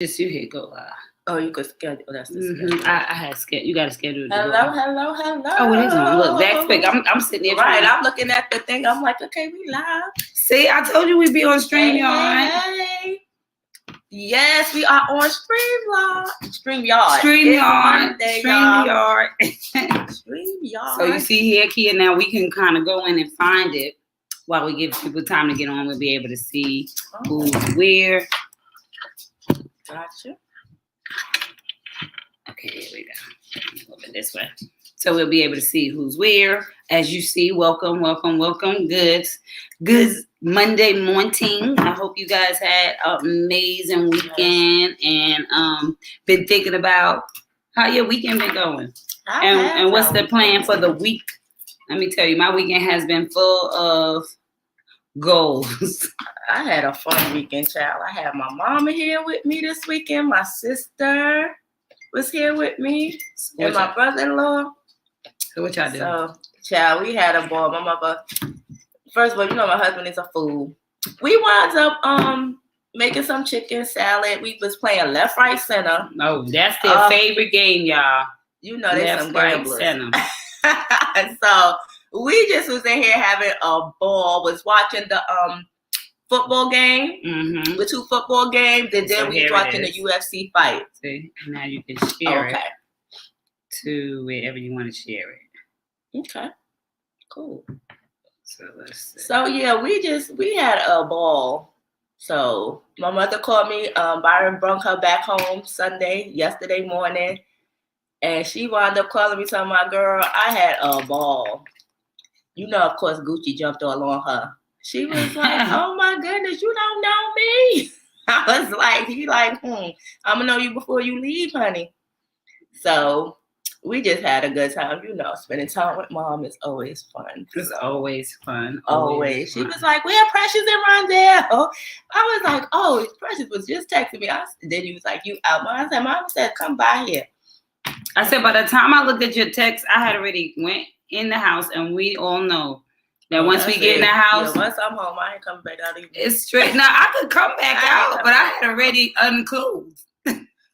Just you hit go live. Oh, you could schedule. Oh, that's the schedule. I had scheduled. You got to schedule it. Hello. Oh, it is on. Look, that's quick. I'm sitting there. Right, I'm looking at the thing. I'm like, okay, we live. See, I told you we'd be on StreamYard. Hey. Yes, we are on StreamYard. StreamYard. So you see here, Kia, now we can kind of go in and find it while we give people time to get on. We'll be able to see who's where. Gotcha. Okay, here we go. Over this way. So we'll be able to see who's where. As you see, welcome. Good Monday morning. I hope you guys had an amazing weekend and been thinking about how your weekend been going. And what's the plan for the week? Let me tell you, my weekend has been full of goals. I had a fun weekend, child. I had my mama here with me this weekend. My sister was here with me, and my brother-in-law. So what y'all do? So, child, we had a ball. My mother. First of all, you know my husband is a fool. We wound up making some chicken salad. We was playing left, right, center. Oh, that's their favorite game, y'all. You know, there's some gamblers. Center. So we just was in here having a ball. Was watching the football game, the 2 football games, and then we was watching the UFC fight. See, now you can share it to wherever you want to share it. Okay, cool. So let's see. So yeah, we had a ball. So my mother called me. Byron brought her back home yesterday morning, and she wound up calling me, telling my girl, I had a ball. You know, of course, Gucci jumped all on her. She was like, oh my goodness, you don't know me. I was like, I'm gonna know you before you leave, honey. So we just had a good time. You know, spending time with mom is always fun. It's always fun. Always. She was like, where Precious and Rondell? I was like, oh, Precious was just texting me. Then he was like, you out? I said, Mom said, come by here. I said, by the time I looked at your text, I had already went in the house, and we all know that once we get in the house, once I'm home, I ain't coming back out either. It's straight. Now I could come back out, but I had already unclosed.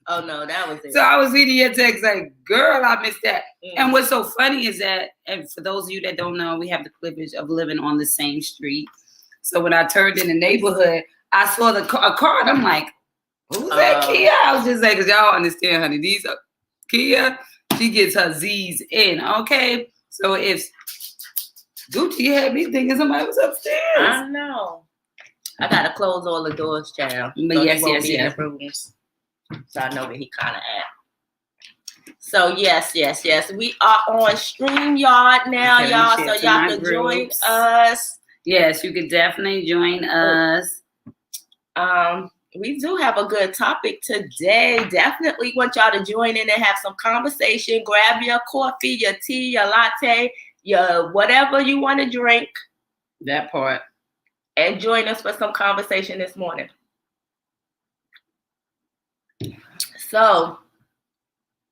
Oh no, that was it. So I was reading your text like, girl, I missed that. And what's so funny is that, and for those of you that don't know, we have the privilege of living on the same street. So when I turned in the neighborhood, I saw a car, and I'm like, who's that Kia? I was just like, because y'all understand, honey, these are Kia, she gets her Z's in, okay? So if Gucci had me thinking somebody was upstairs. I know. I gotta close all the doors, child. But yes. So I know where he kind of at. So yes. We are on StreamYard now, y'all. So y'all can join us. Yes, you can definitely join us. We do have a good topic today. Definitely want y'all to join in and have some conversation. Grab your coffee, your tea, your latte, your whatever you want to drink. That part. And join us for some conversation this morning. So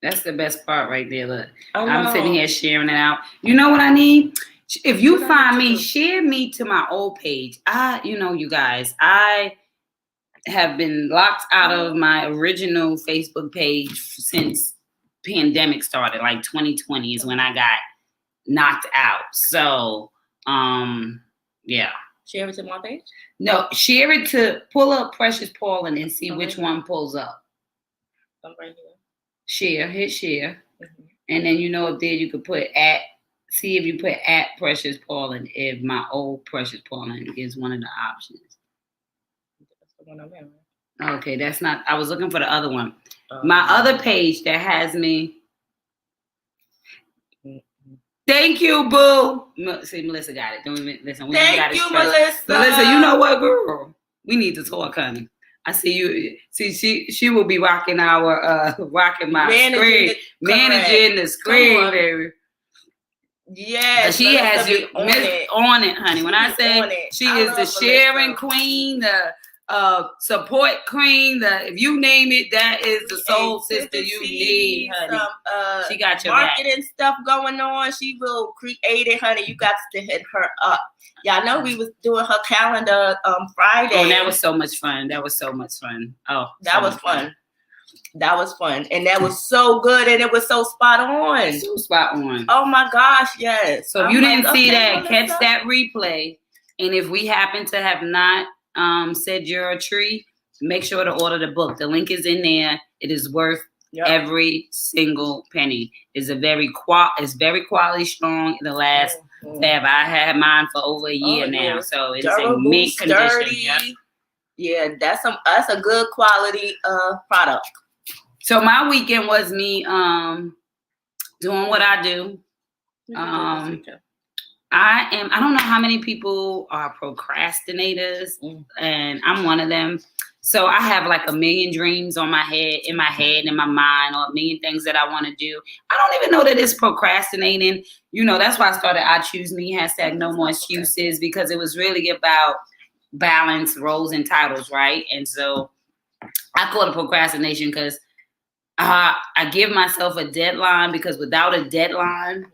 that's the best part right there. Look, I'm sitting here sharing it out. You know what I need? If you find me, share me to my old page. You guys, I have been locked out of my original Facebook page since pandemic started. Like 2020 is when I got knocked out. So, yeah. Share it to my page? No, share it to pull up Precious Paulin and see which one pulls up. I'm right here. Hit share. And then up there you could put see if you put Precious Paulin, if my old Precious Paulin is one of the options. That's the one I'm in, right? Okay, that's not, I was looking for the other one. My other page that has me. Thank you, boo. See, Melissa got it. Don't even listen. Thank you, Melissa. Melissa, you know what, girl? We need to talk, honey. I see you. See, she will be rocking rocking my screen, managing the screen, baby. Yeah, she has you on it, honey. When I say she is the sharing queen, the support queen, if you name it, that is the soul sister you need, honey. She got your marketing stuff going on. She will create it, honey. You got to hit her up. Y'all know we was doing her calendar Friday. Oh, that was so much fun. Oh, that was fun. That was fun. And that was so good. And it was so spot on. So spot on. Oh my gosh, yes. So if you didn't see that, catch that replay. And if we happen to have not said you're a tree, make sure to order the book. The link is in there. It is worth every single penny. It's very quality strong. In the last tab, I had mine for over a year now. So it's a mint condition. Yeah, that's a good quality product. So my weekend was me doing what I do. I don't know how many people are procrastinators, and I'm one of them. So I have like a million dreams in my head, in my mind, or a million things that I want to do. I don't even know that it's procrastinating. That's why I started I Choose Me, #No More Excuses, because it was really about balance, roles, and titles, right? And so I call it procrastination because I give myself a deadline, because without a deadline,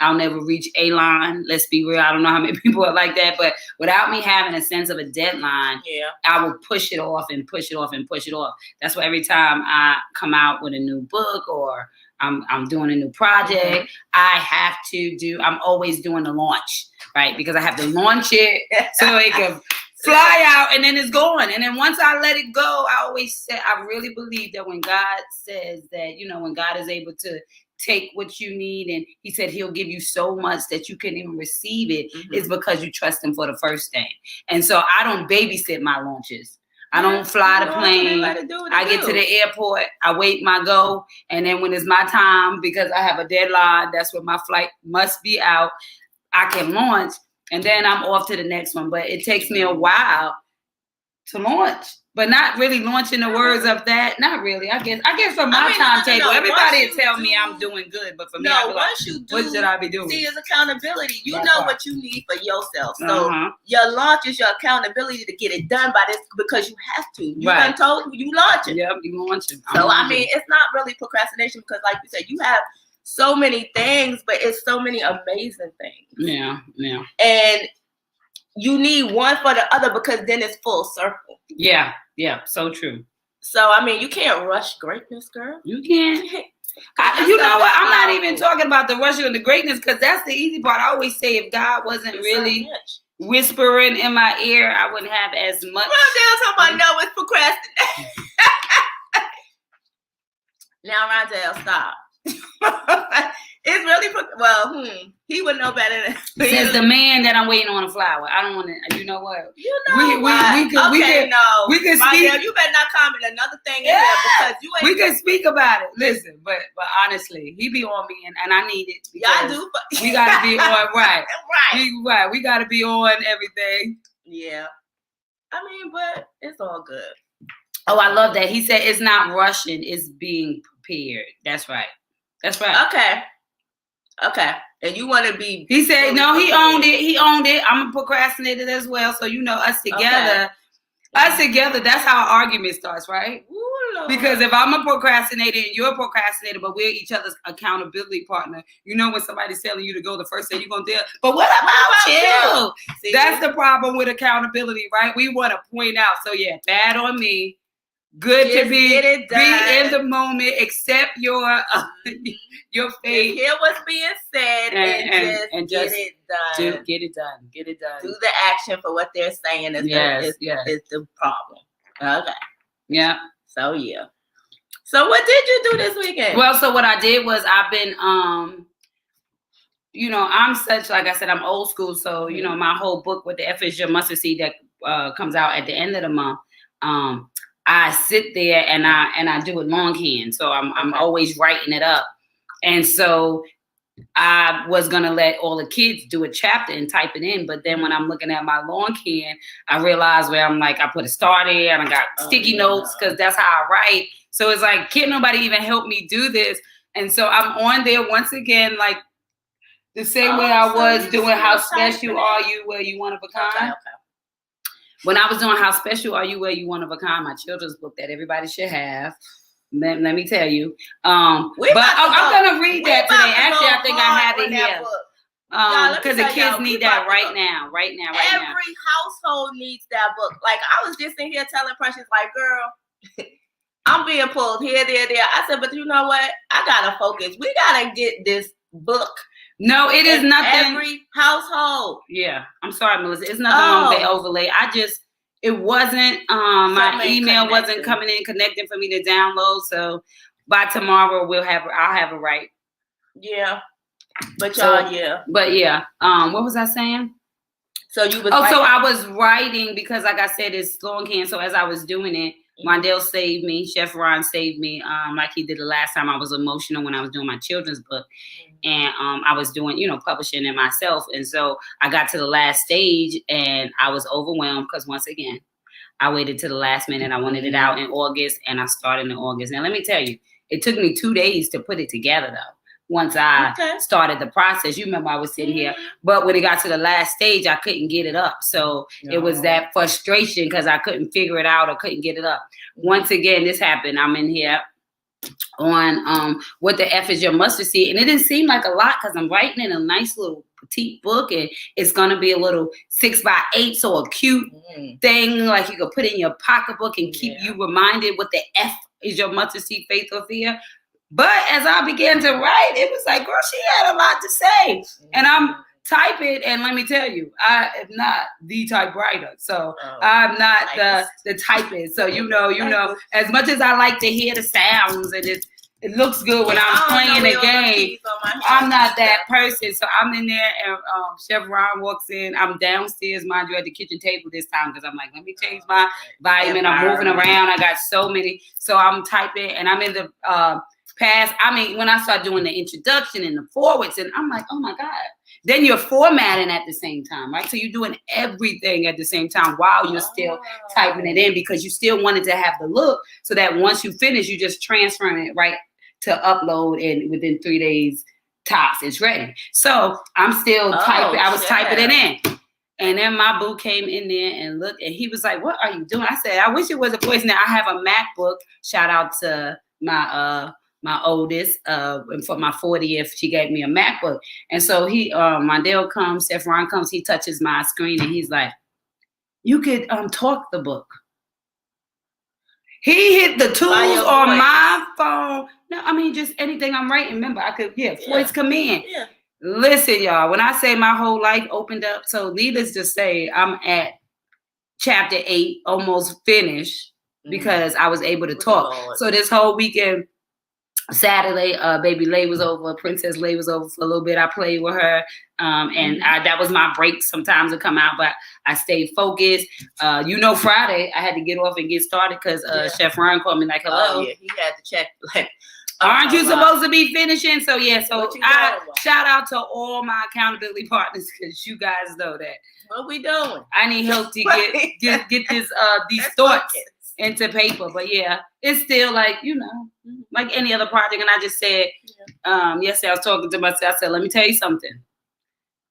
I'll never reach a line. Let's be real. I don't know how many people are like that, but without me having a sense of a deadline, I will push it off and push it off and push it off. That's why every time I come out with a new book or I'm doing a new project, I'm always doing the launch, right? Because I have to launch it so it can fly out, and then it's gone. And then once I let it go, I always say, I really believe that when God says that, when God is able to take what you need, and he said he'll give you so much that you can even receive it, it's because you trust him for the first thing. And so I don't babysit my launches. I don't fly the plane. I get to the airport, I wait my go, and then when it's my time, because I have a deadline, that's when my flight must be out, I can launch, and then I'm off to the next one. But it takes me a while to launch. But not really launching the words of that. Not really. I guess from my timetable, everybody will tell me I'm doing good. But for me, I be like, what should I be doing? See, it's accountability. You know what you need for yourself. So your launch is your accountability to get it done by this, because you have to. You done told you launch it. Yep, you launch it. So I mean, it's not really procrastination, because like you said, you have so many things, but it's so many amazing things. Yeah. And you need one for the other, because then it's full circle. Yeah, so true. So, I mean, you can't rush greatness, girl. You can't. You know what? I'm not even talking about the rushing and the greatness, because that's the easy part. I always say, if God wasn't really whispering in my ear, I wouldn't have as much. Rondell talking about no, it's procrastination. Now, Rondell, stop. It's really, he would know better than me. Says the man that I'm waiting on a flower. I don't want to, you know what? You know we can speak. You better not comment another thing in there, because you ain't. We can speak about it. Listen, but honestly, he be on me, and I need it. Y'all do, but we got to be on, right. Right. We got to be on everything. Yeah. I mean, but it's all good. Oh, I love that. He said it's not rushing, it's being prepared. That's right. Okay. And you want to be... He said, no, he owned it. I'm a procrastinator as well. So, us together, that's how our argument starts, right? Ooh, because if I'm a procrastinator and you're a procrastinator, but we're each other's accountability partner, when somebody's telling you to go, the first thing you're going to tell, but what about you? See, that's the problem with accountability, right? We want to point out. So, bad on me. Good to be in the moment, accept your faith. Hear what's being said and just get it done. Get it done. Do the action for what they're saying is the problem. Okay. Yeah. So So what did you do this weekend? Well, so what I did was I've been I'm such, like I said, I'm old school. So, my whole book with the F is Your Mustard Seed that comes out at the end of the month. I sit there and I do it longhand. So I'm always writing it up. And so I was going to let all the kids do a chapter and type it in. But then when I'm looking at my longhand, I realized where I'm like, I put a star there and I got sticky notes because that's how I write. So it's like, can't nobody even help me do this? And so I'm on there once again, like the same way I was doing How Special Are You, Where You One of a Kind. Okay. When I was doing How Special Are You, Where You One of a Kind, my children's book that everybody should have. Let me tell you. I'm going to read that today. Actually, I think I have it here. Because the kids need that right now. Every household needs that book. Like, I was just in here telling Precious, like, girl, I'm being pulled here, there, there. I said, but you know what? I gotta focus. We gotta get this book. No, it is nothing. Every household. Yeah, I'm sorry, Melissa. It's nothing wrong with the overlay. It wasn't. My email wasn't coming in connecting for me to download. So by tomorrow, I'll have it right. Yeah, but y'all, yeah. But yeah, what was I saying? So you was. So I was writing because, like I said, it's slow and can. So as I was doing it, Mondale saved me. Chef Ron saved me. Like he did the last time. I was emotional when I was doing my children's book, and I was doing, publishing it myself. And so I got to the last stage, and I was overwhelmed because once again, I waited to the last minute. I wanted it out in August, and I started in August. Now let me tell you, it took me 2 days to put it together, though. Once I started the process, you remember I was sitting here, but when it got to the last stage, I couldn't get it up. So it was that frustration because I couldn't figure it out or couldn't get it up. Once again, this happened. I'm in here on What the F is Your Mustard Seed, and it didn't seem like a lot because I'm writing in a nice little petite book, and it's gonna be a little 6x8, so a cute thing like you could put in your pocketbook and keep you reminded what the F is your mustard seed, faith or fear. But as I began to write, it was like, girl, she had a lot to say. And I'm typing, and let me tell you, I am not the typewriter. So I'm not the typist. So you know, as much as I like to hear the sounds and it looks good when I'm playing a game, I'm not that person. So I'm in there, and Chef Ron walks in. I'm downstairs, mind you, at the kitchen table this time because I'm like, let me change my volume. I'm moving around. I got so many. So I'm typing, and I'm in the when I start doing the introduction and the forwards, and I'm like, oh my God. Then you're formatting at the same time, right? So you're doing everything at the same time while you're still typing it in because you still wanted to have the look so that once you finish, you just transferring it right to upload, and within 3 days tops, it's ready. So I'm still typing. I was typing it in. And then my boo came in there and looked, and he was like, what are you doing? I said, I wish it was a voice. Now I have a MacBook. Shout out to my oldest, and for my 40th, she gave me a MacBook. And so Mondale comes, Chef Ron comes, he touches my screen, and he's like, you could talk the book. He hit the tools on my phone. No, I mean, just anything I'm writing. Remember, I could, voice command. Yeah. Listen, y'all, when I say my whole life opened up, so needless to say, I'm at chapter 8, almost finished, because I was able to talk. So this whole weekend, Saturday, baby Lay was over, Princess Lay was over for a little bit. I played with her, and that was my break sometimes to come out, but I stayed focused. Friday, I had to get off and get started because Chef Ron called me like, hello. He had to check, like, aren't you supposed to be finishing? So I shout out to all my accountability partners because you guys know that. What we doing? I need help to get this these thoughts into paper, but it's still like like any other project. And I just said yesterday I was talking to myself. I said, let me tell you something.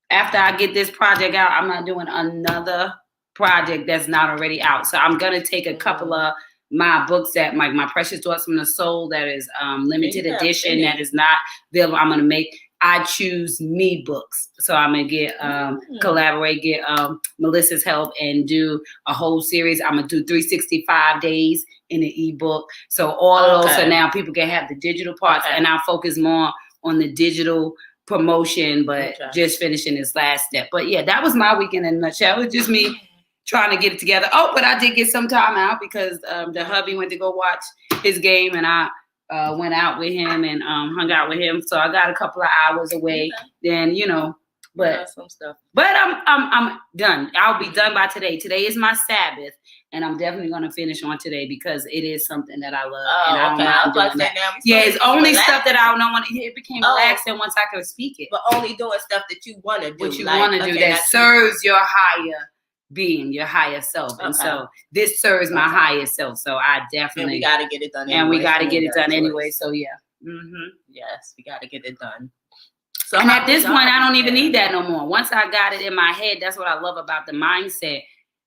After I get this project out, I'm not doing another project that's not already out. So I'm gonna take a couple of my books that my Precious Thoughts from the Soul that is limited edition that is not available. I'm gonna make I Choose Me books. So I'm gonna get collaborate, get Melissa's help and do a whole series. I'm gonna do 365 days in the ebook. So all of those, so now people can have the digital parts, and I'll focus more on the digital promotion, but just finishing this last step. But that was my weekend in a nutshell. It was just me trying to get it together. Oh, but I did get some time out because the hubby went to go watch his game, and I went out with him and hung out with him. So I got a couple of hours away. Then but some stuff. But I'm done. I'll be done by today. Today is my Sabbath, and I'm definitely gonna finish on today because it is something that I love. And I don't mind doing that. It's only stuff that I don't want to hear. It became relaxing once I could speak it. But only doing stuff that you want to do. What you want to do that serves your higher being, your higher self. And so this serves my higher self. So I definitely we got to get it done. And we got to get it done anyway. So Yes, we got to get it done. So and at this point, I don't even need that no more. Once I got it in my head, that's what I love about the mindset.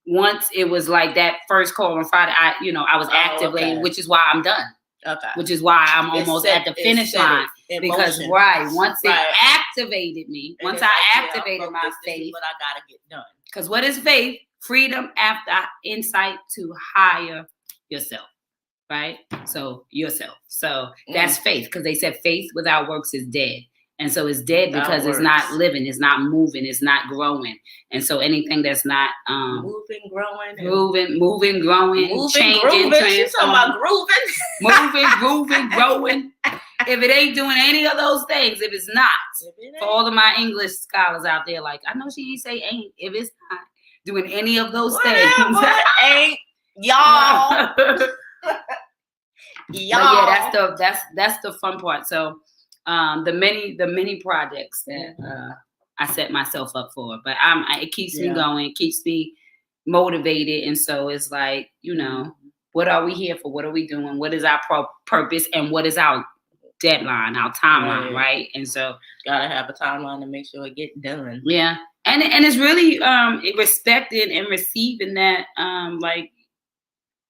Once it was like that first call on Friday, I was activated, which is why I'm done. Okay. Which is why I'm almost at the finish line. Because once it activated me, once I activated my faith, what I gotta get done. Because what is faith? Freedom after insight to hire yourself. right? So yourself. So that's faith, because they said faith without works is dead. And so it's dead because it's not living, it's not moving, it's not growing. And so anything that's not moving, growing, changing, grooving. She's talking about grooving, growing. If it ain't doing any of those things, if it's not, for all of my English scholars out there, like, I know she ain't say ain't, if it's not doing any of those things. Ain't, y'all. Y'all. But yeah, that's the fun part. So the many projects that I set myself up for, but it keeps me going, it keeps me motivated. And so it's like, what are we here for? What are we doing? What is our purpose? And what is our deadline, our timeline, right? And so gotta have a timeline to make sure it gets done. Yeah. And it's really respecting and receiving that like,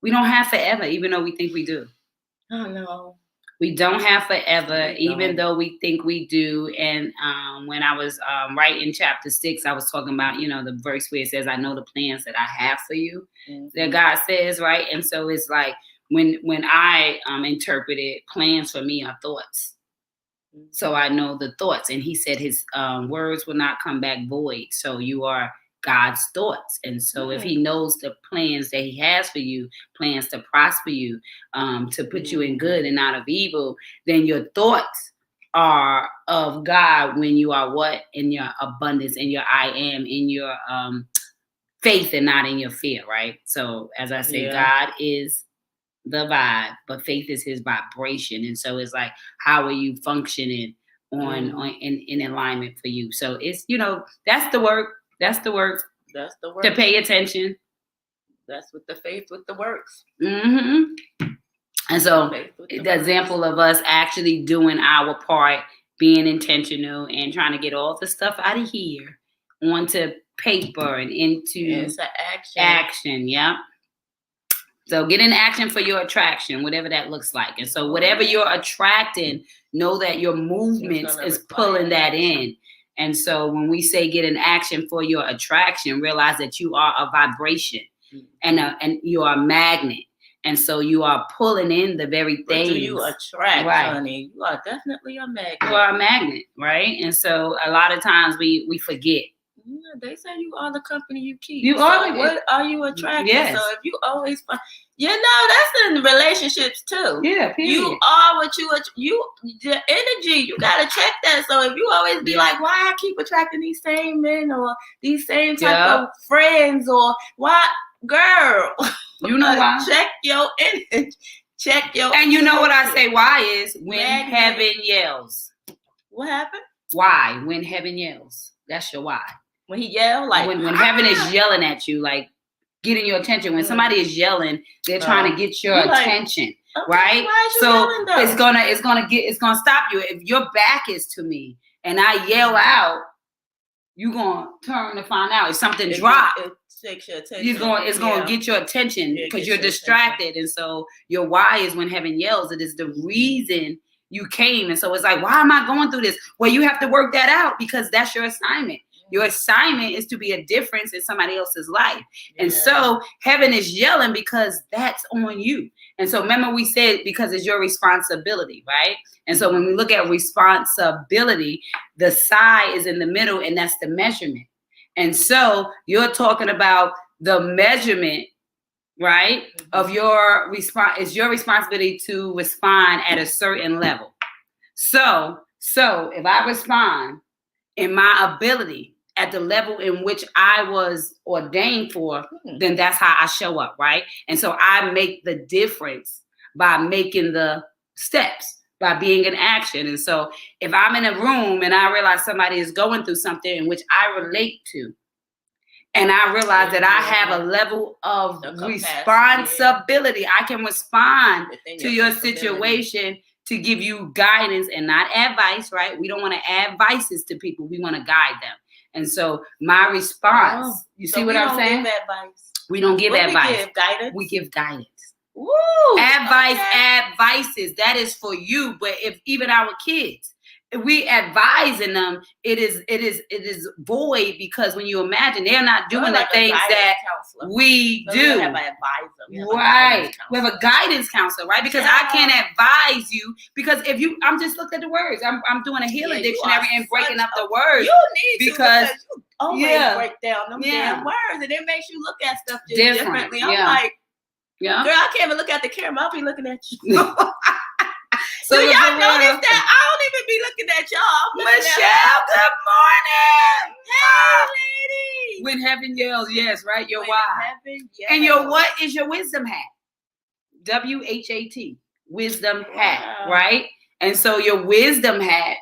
we don't have forever, even though we think we do. Oh no. We don't have forever, even though we think we do. And when I was writing chapter 6, I was talking about, the verse where it says, I know the plans that I have for you, that God says, right? And so it's like, when I interpreted, plans for me are thoughts. So I know the thoughts. And he said his words will not come back void. So you are God's thoughts. And so if he knows the plans that he has for you, plans to prosper you, to put you in good and not of evil, then your thoughts are of God when you are what? In your abundance, in your I am, in your faith and not in your fear, right? So as I say, God is the vibe, but faith is his vibration. And so it's like, how are you functioning in alignment for you? So it's, that's the work. That's the work. That's the work. To pay attention. That's with the faith with the works. Mm-hmm. And so the example of us actually doing our part, being intentional and trying to get all the stuff out of here onto paper and into action. Yeah. So get in action for your attraction, whatever that looks like. And so whatever you're attracting, know that your movement is pulling that in. And so when we say get in action for your attraction, realize that you are a vibration and you are a magnet. And so you are pulling in the very things. Do you attract, honey? You are definitely a magnet. You are a magnet, right? And so a lot of times we forget. Yeah, they say you are the company you keep. You are. What are you attracting? Yes. So if you always find, that's in relationships too. Yeah, period. You are what the energy. You gotta check that. So if you always be like, why I keep attracting these same men or these same type of friends, or why, girl? You know why? Check your energy. Check your. And you know what I say? Why is when heaven yells. What happened? Why? When heaven yells. That's your why. When he yelled, like when heaven is yelling at you, like getting your attention. When somebody is yelling, they're trying to get your attention, right? Why is you so yelling, though? it's gonna stop you. If your back is to me and I yell out, you gonna turn to find out if something dropped. It takes your attention. It's gonna get your attention because you're distracted. And so your why is when heaven yells. It is the reason you came. And so it's like, why am I going through this? Well, you have to work that out because that's your assignment. Your assignment is to be a difference in somebody else's life. And so heaven is yelling because that's on you. And so remember we said, because it's your responsibility, right? And so when we look at responsibility, the sigh is in the middle, and that's the measurement. And so you're talking about the measurement, right, of your response. It's your responsibility to respond at a certain level. So if I respond in my ability at the level in which I was ordained for, then that's how I show up, right? And so I make the difference by making the steps, by being in action. And so if I'm in a room and I realize somebody is going through something in which I relate to, and I realize that I have a level of responsibility, I can respond to your situation to give you guidance and not advice, right? We don't want to add vices to people. We want to guide them. And so my response, you see what I'm saying? We don't give advice. We give guidance. We give guidance. Woo, advices, that is for you. But if even our kids, we advising them, it is void, because when you imagine they're not doing the things that we do. Have an advisor. Right. We have a guidance counselor, right? Because I can't advise you, because if you, I'm just looking at the words. I'm doing a healing dictionary and breaking up the words. You need because you always break down them damn words, and it makes you look at stuff just differently. I'm like, girl, I can't even look at the camera. I'll be looking at you. So do y'all notice that I don't even be looking at y'all? Michelle, good morning. Hey, lady. When heaven yells, yes, right? Your why. And your what is your wisdom hat? WHAT. Wisdom hat, right? And so your wisdom hat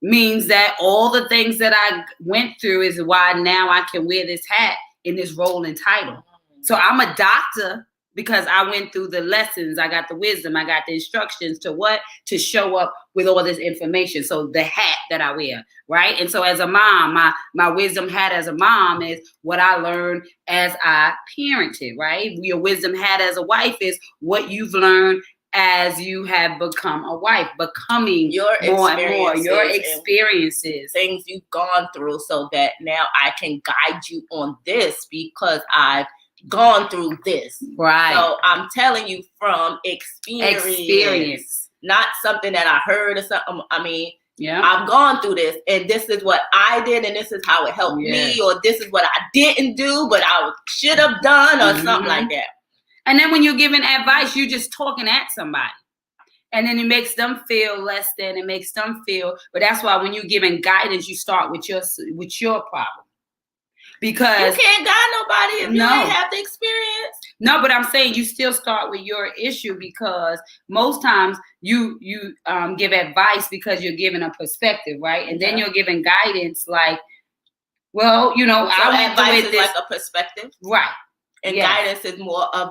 means that all the things that I went through is why now I can wear this hat in this role and title. So I'm a doctor because I went through the lessons. I got the wisdom. I got the instructions to show up with all this information. So the hat that I wear, right? And so as a mom, my wisdom hat as a mom is what I learned as I parented, right? Your wisdom hat as a wife is what you've learned as you have become a wife, becoming your more and more, your experiences, things you've gone through, so that now I can guide you on this because I've gone through this. Right. So I'm telling you from experience, not something that I heard or something. I mean, I've gone through this, and this is what I did, and this is how it helped me, or this is what I didn't do, but I should have done, or something like that. And then when you're giving advice, you're just talking at somebody. And then it makes them feel less than, it makes them feel, but that's why when you're giving guidance, you start with your problem. Because you can't guide nobody if you ain't have the experience. No, but I'm saying you still start with your issue, because most times you give advice because you're giving a perspective, right? And then you're giving guidance like, well, so advice is like a perspective. Right. And guidance is more of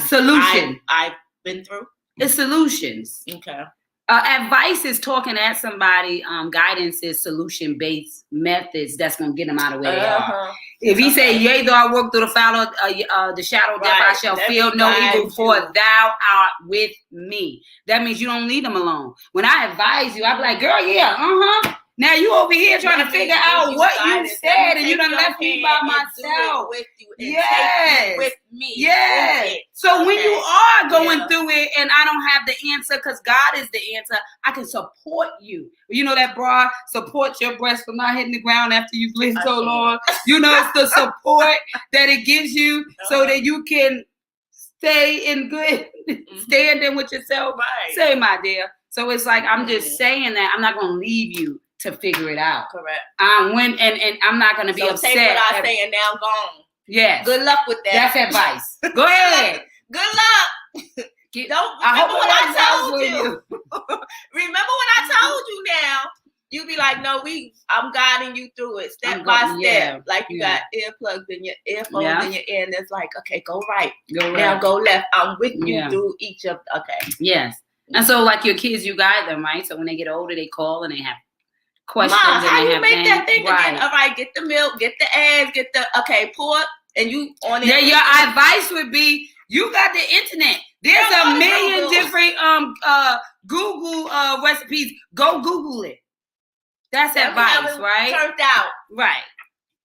solution. I've been through. It's solutions. Okay. Advice is talking at somebody. Guidance is solution-based methods that's going to get them out of where they are. If he say, yea, though I walk through the the shadow of death, I shall feel no evil, for thou art with me. That means you don't leave them alone. When I advise you, I be like, girl, now you over here trying to figure out what you said, and you done left me by myself. With you and with me. Yes. So when you are going through it and I don't have the answer, because God is the answer, I can support you. You know that bra, support your breast from not hitting the ground after you've lived so long. It's the support that it gives you so that you can stay in good standing with yourself. Right. Say, my dear. So it's like, I'm just saying that I'm not going to leave you to figure it out. Correct. And I'm not going to be upset. Take what I say and now gone. Yes. Good luck with that. That's advice. Go ahead. Good luck. Remember what I told you. Remember what I told you now. You be like, no, I'm guiding you through it step by step. Yeah, like you got earplugs in your earphones in your ear, and it's like, okay, go right. Now go left. I'm with you through each of, Yes. And so like your kids, you guide them, right? So when they get older, they call and they have questions. Mom, and how they you have make that thing right. again? All right, get the milk, get the eggs, get the, pour, and you on it. Yeah, your advice would be, you got the internet. There's a million different Google recipes. Go Google it. That's advice, right? Turned out. Right.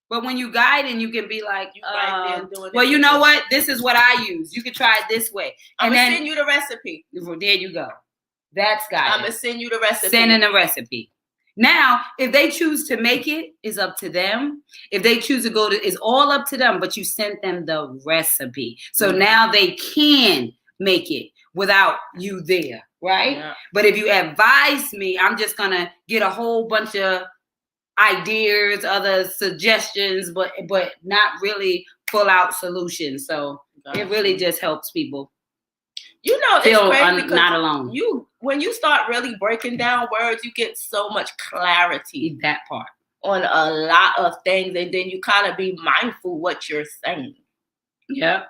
But when you guide and you can be like, well, you know what? This is what I use. You can try it this way. I'm going to send you the recipe. There you go. That's guidance. I'm going to send you the recipe. Sending the recipe. Now, if they choose to make it, it's up to them. If they choose to it's all up to them, but you sent them the recipe. So now they can make it without you there, right? Yeah. But if you advise me, I'm just going to get a whole bunch of ideas, other suggestions, but not really full out solutions. So it really just helps people. It's feel crazy not alone. When you start really breaking down words, you get so much clarity. That part. On a lot of things, and then you kind of be mindful what you're saying. Yeah.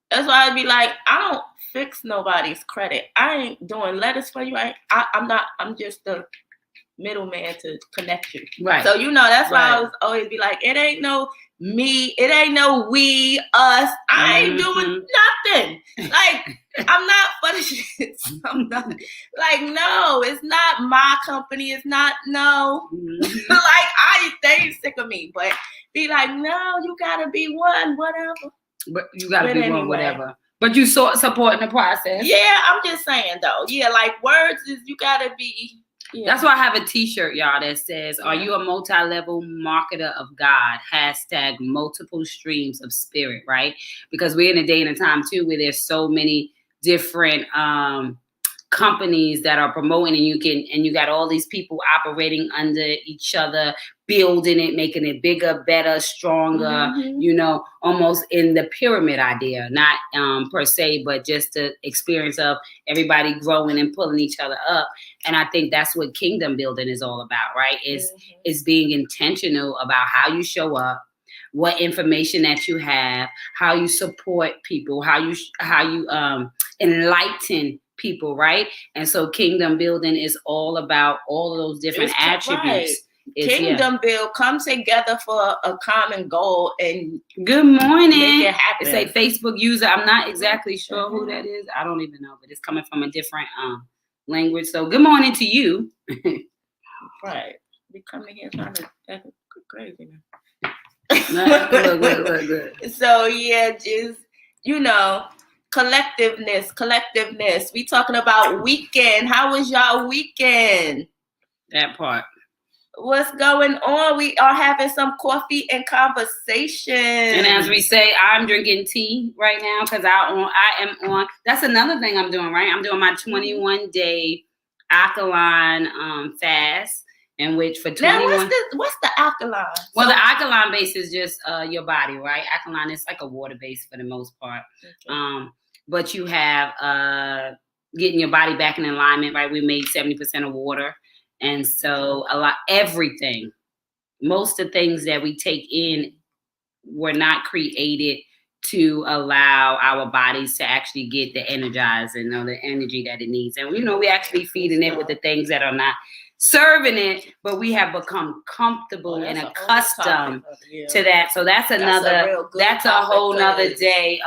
That's why I'd be like, I don't fix nobody's credit. I ain't doing letters for you. I'm just the middleman to connect you. Right. So that's why I was always be like, it ain't no me. It ain't no we, us. I ain't doing nothing. Like, I'm not for the shit. I'm not. Like, no, it's not my company. It's not, no. Like, they ain't sick of me. But be like, no, you gotta be one, whatever. But you gotta be one, whatever. But you supporting the process. Yeah, I'm just saying, though. Yeah, like, words is, you gotta be. Yeah. That's why I have a t-shirt, y'all, that says, are you a multi-level marketer of God? # multiple streams of spirit, right? Because we're in a day and a time, too, where there's so many different companies that are promoting, and you got all these people operating under each other, building it, making it bigger, better, stronger, almost in the pyramid idea, not per se, but just the experience of everybody growing and pulling each other up. And I think that's what kingdom building is all about, right? Is being intentional about how you show up, what information that you have, how you support people, how you enlighten people, right? And so kingdom building is all about all of those different attributes. Right. Kingdom build, come together for a common goal and good morning. Make it happen. It's a Facebook user. I'm not exactly sure who that is. I don't even know, but it's coming from a different language. So good morning to you. Right. We coming here trying to act crazy. Look. So yeah, just collectiveness. We talking about weekend. How was y'all weekend? That part. What's going on? We are having some coffee and conversation. And as we say, I'm drinking tea right now because I am on. That's another thing I'm doing, right? I'm doing my 21-day alkaline fast, in which for 21. Now, what's the alkaline? Well, the alkaline base is just your body, right? Alkaline is like a water base for the most part. Okay. But you have getting your body back in alignment, right? We made 70% of water. And so everything, most of the things that we take in were not created to allow our bodies to actually get the energize and the energy that it needs. And, we actually feeding it with the things that are not serving it, but we have become comfortable and accustomed to that. So that's a whole nother day.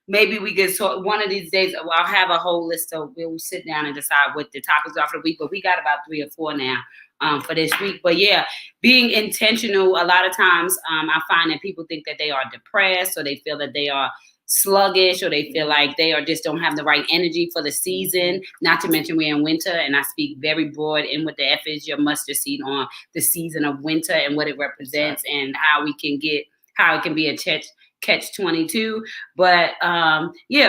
Maybe we could talk one of these days. I'll have a whole list of, we'll sit down and decide what the topics are for the week, but we got about 3 or 4 now for this week. But yeah, being intentional, a lot of times I find that people think that they are depressed, or they feel that they are sluggish, or they feel like they just don't have the right energy for the season. Not to mention we're in winter, and I speak very broad in what the F is your mustard seed on the season of winter and what it represents and how it can be a catch-22. But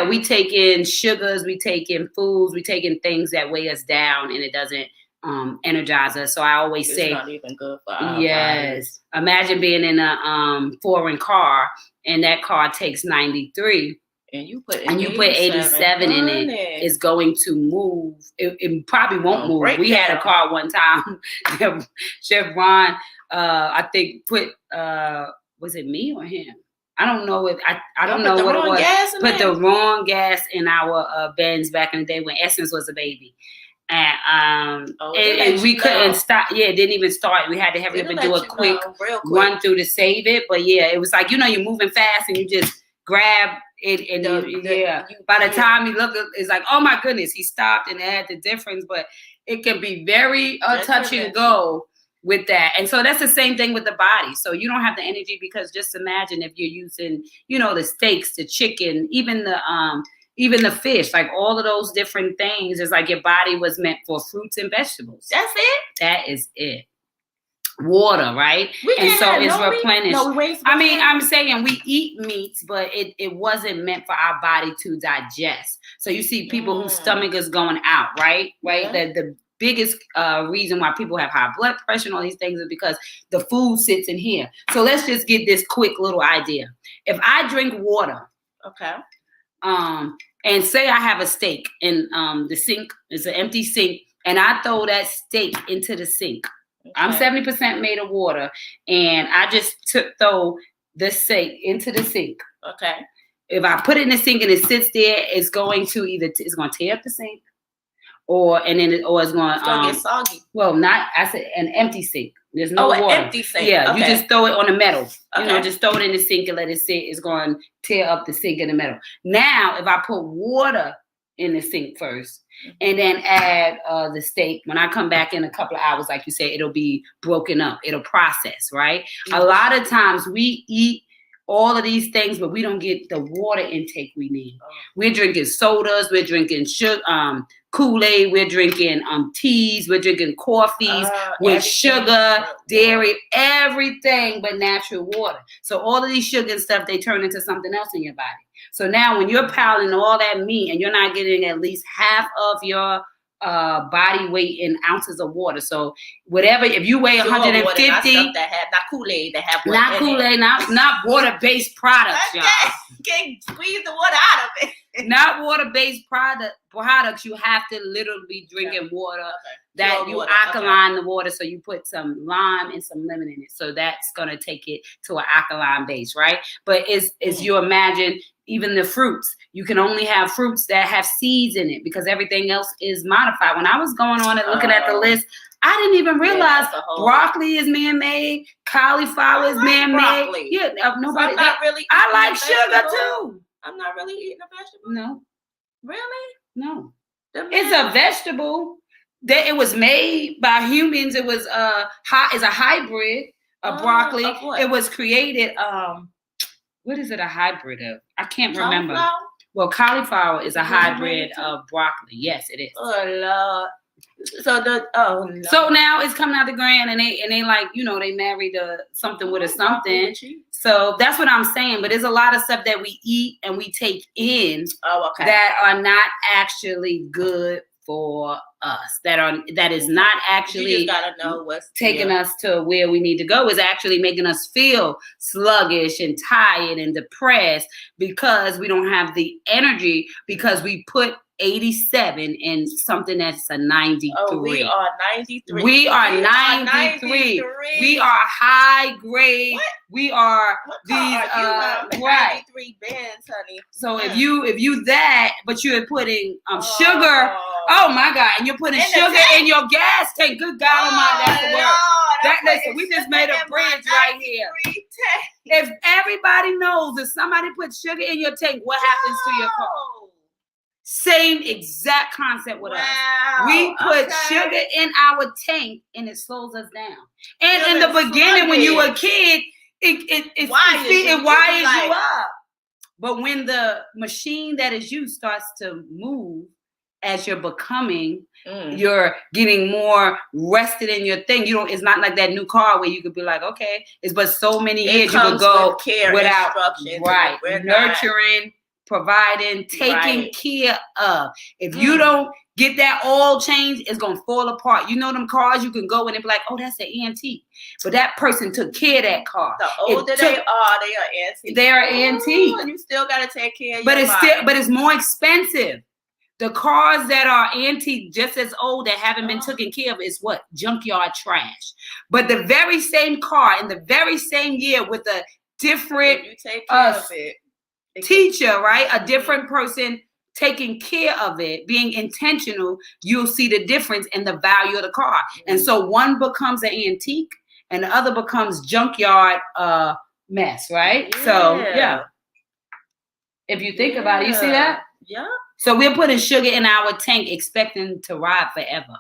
we take in sugars, we take in foods, we take in things that weigh us down, and it doesn't energize us. So I always say, it's not even good for our yes. Body. Imagine being in a foreign car, and that car takes 93. And you put 87 in it, it's going to move. It probably won't move. We had a car one time. Chef Ron, I think put was it me or him? I don't know if I don't know what it was. Put the wrong gas in our Benz back in the day when Essence was a baby. And we couldn't stop. Yeah, it didn't even start. We had to hurry up and do a quick run through to save it. But yeah, it was like, you're moving fast and you just grab it. And by the time you look, it's like, oh my goodness, he stopped and it had the difference. But it can be very touch and go with that. And so that's the same thing with the body. So you don't have the energy, because just imagine if you're using, the steaks, the chicken, even the fish, like all of those different things. It's like your body was meant for fruits and vegetables. That's it? That is it. Water, right? And so it's replenished. I'm saying we eat meats, but it wasn't meant for our body to digest. So you see people whose stomach is going out, right? Right? Yeah. The biggest reason why people have high blood pressure and all these things is because the food sits in here. So let's just get this quick little idea. If I drink water, okay, and say I have a steak in the sink, it's an empty sink, and I throw that steak into the sink. Okay. I'm 70% made of water, and I just throw the steak into the sink. Okay. If I put it in the sink and it sits there, it's going to it's going to tear up the sink, or it's going to get soggy. Well, I said an empty sink. There's no water. Empty sink. Yeah, you just throw it on the metal. Okay. You know, just throw it in the sink and let it sit. It's going to tear up the sink and the metal. Now, if I put water in the sink first and then add the steak, when I come back in a couple of hours, like you said, it'll be broken up. It'll process, right? Mm-hmm. A lot of times we eat all of these things, but we don't get the water intake we need. We're drinking sodas. We're drinking sugar, Kool-Aid. We're drinking teas. We're drinking coffees with sugar, dairy, everything but natural water. So all of these sugar and stuff, they turn into something else in your body. So now when you're piling all that meat and you're not getting at least half of your body weight in ounces of water. So whatever, if you weigh 150, water, not Kool-Aid, that have water not Kool-Aid, not water-based products, y'all. Can't squeeze the water out of it. Not water-based products. You have to literally be drinking water that Pure you water. alkaline the water. So you put some lime and some lemon in it. So that's gonna take it to an alkaline base, right? But as you imagine, even the fruits, you can only have fruits that have seeds in it because everything else is modified. When I was going on and looking at the list, I didn't even realize broccoli is man-made, cauliflower is man-made. Yeah, nobody. I like sugar too. I'm not really eating a vegetable. No. Really? No. It's a vegetable. That it was made by humans. It was is a hybrid of broccoli. It was created. What is it a hybrid of? I can't remember. Well, cauliflower is a hybrid of broccoli. Yes, it is. Oh Lord. So So now it's coming out the ground, and they like, you know, they married something with a something. So that's what I'm saying. But there's a lot of stuff that we eat and we take in that are not actually good for us. That is not actually you just gotta know what's taking us to where we need to go. Is actually making us feel sluggish and tired and depressed because we don't have the energy because we put 87 in something that's a 93. Oh, we are 93. We are 93. We are high grade. What? We are these right. 93 bands, honey. So if you that, but you're putting sugar. Oh my God! And you're putting sugar in your gas tank. Good God Almighty, that's the word. Listen, we just made a bridge right here. If everybody knows if somebody puts sugar in your tank, what happens to your car? Same exact concept with us. We put sugar in our tank and it slows us down. And in the beginning, when you were a kid, it wires you up. But when the machine that is you starts to move as you're becoming, you're getting more rested in your thing. It's not like that new car where you could be like, okay, it's but so many years you could go without nurturing, providing, taking care of. If you don't get that oil change, it's gonna fall apart. You know them cars you can go in and be like, oh, that's an antique. But that person took care of that car. The older they are antique. They are antique. And you still gotta take care of but it's more expensive. The cars that are antique, just as old, that haven't been taken care of is what? Junkyard trash. But the very same car in the very same year with a different you take care of it. Teacher, right? A different person taking care of it, being intentional, you'll see the difference in the value of the car. And so one becomes an antique and the other becomes junkyard mess, right? Yeah. So, yeah. If you think about it, you see that? Yeah. So we're putting sugar in our tank expecting to ride forever.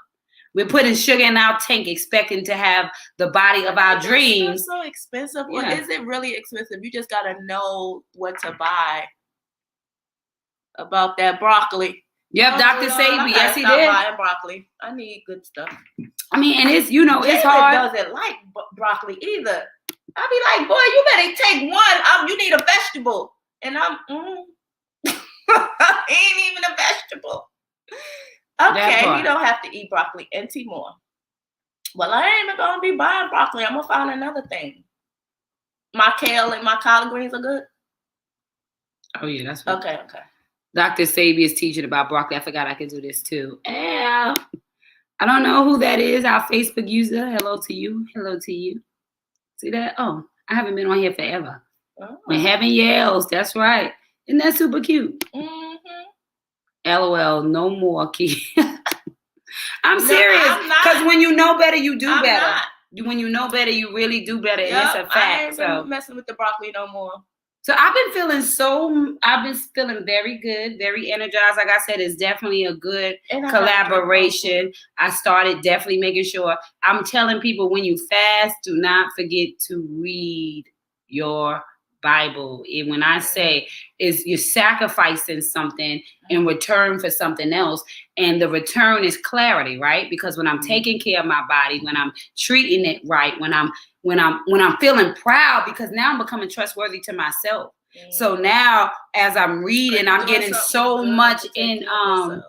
We're putting sugar in our tank expecting to have the body of our dreams. It's so expensive. Yeah. Well, is it really expensive? You just got to know what to buy about that broccoli. Yep, Dr. Sabi. Yes, he did. Buying broccoli. I need good stuff. I mean, and it's, it's hard. Doesn't like broccoli either. I'll be like, boy, you better take one. You need a vegetable. And I'm, ain't even a vegetable. Okay, you don't have to eat broccoli and Timor. Well, I ain't even gonna be buying broccoli. I'm gonna find another thing. My kale and my collard greens are good. Oh yeah, that's what okay. Dr. Sabi is teaching about broccoli. I forgot I could do this too. Yeah. I don't know who that is. Our Facebook user. Hello to you. Hello to you. See that? Oh, I haven't been on here forever. When heaven yells, that's right. Isn't that super cute? LOL, no more, Key. I'm serious. Because when you know better, you do better. when you know better, you really do better. Yep, and it's a fact. I ain't so been messing with the broccoli no more. So I've been feeling very good, very energized. Like I said, it's definitely a good collaboration. I started definitely making sure I'm telling people when you fast, do not forget to read your Bible. And when I say is you're sacrificing something in return for something else, and the return is clarity, right? Because when I'm taking care of my body, when I'm treating it right, when I'm feeling proud, because now I'm becoming trustworthy to myself. So now as I'm reading, I'm getting so much insight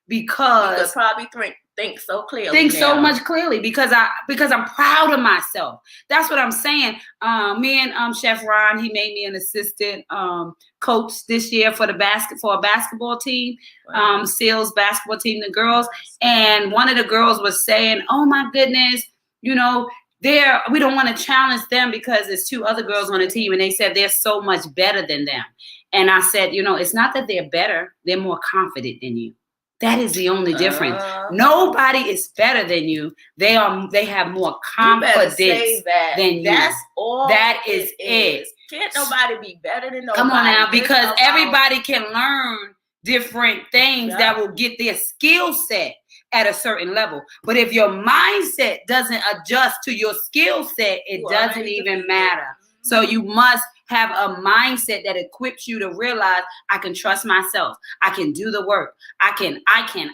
because you could probably think so clearly. So much clearly because I'm proud of myself. That's what I'm saying. Me and Chef Ron, he made me an assistant coach this year for a basketball team, Seals basketball team, the girls. And one of the girls was saying, "Oh my goodness, we don't want to challenge them because there's two other girls on the team," and they said they're so much better than them. And I said, it's not that they're better; they're more confident than you. That is the only difference. Nobody is better than you. They have more confidence than you. That's all. That is it. Can't nobody be better than nobody. Come on now, because everybody can learn different things that will get their skill set at a certain level. But if your mindset doesn't adjust to your skill set, it doesn't even matter. So you must have a mindset that equips you to realize I can trust myself. I can do the work. I can instead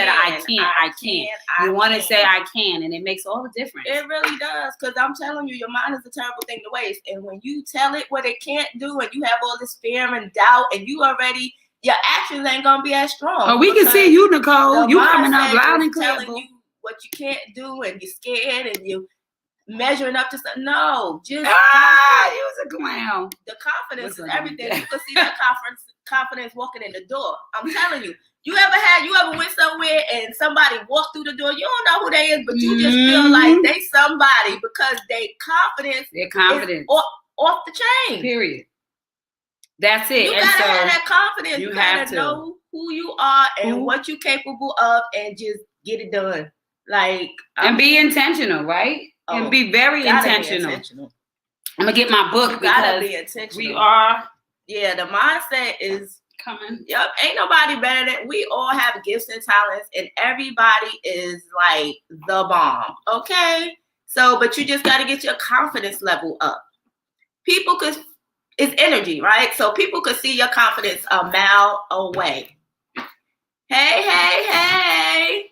of I can't. You want to say I can, and it makes all the difference. It really does, because I'm telling you, your mind is a terrible thing to waste. And when you tell it what it can't do, and you have all this fear and doubt, and you already, your actions ain't gonna be as strong. Oh, we can see you, Nicole. You coming up loud and clear. Telling you what you can't do, and you're scared, and you measuring up to something. No, just you was a clown. The confidence is everything. You can see that confidence walking in the door. I'm telling you. You ever went somewhere and somebody walked through the door? You don't know who they is, but you just feel like they somebody because their confidence is off the chain. Period. That's it. You gotta have that confidence. You gotta know who you are and what you're capable of, and just get it done. And be intentional, right? And be very intentional. I'm gonna get my book because be intentional. We are. Yeah, the mindset is coming. Yep, ain't nobody better than we all have gifts and talents, and everybody is like the bomb. Okay, but you just gotta get your confidence level up. It's energy, right? So people could see your confidence a mile away. Hey.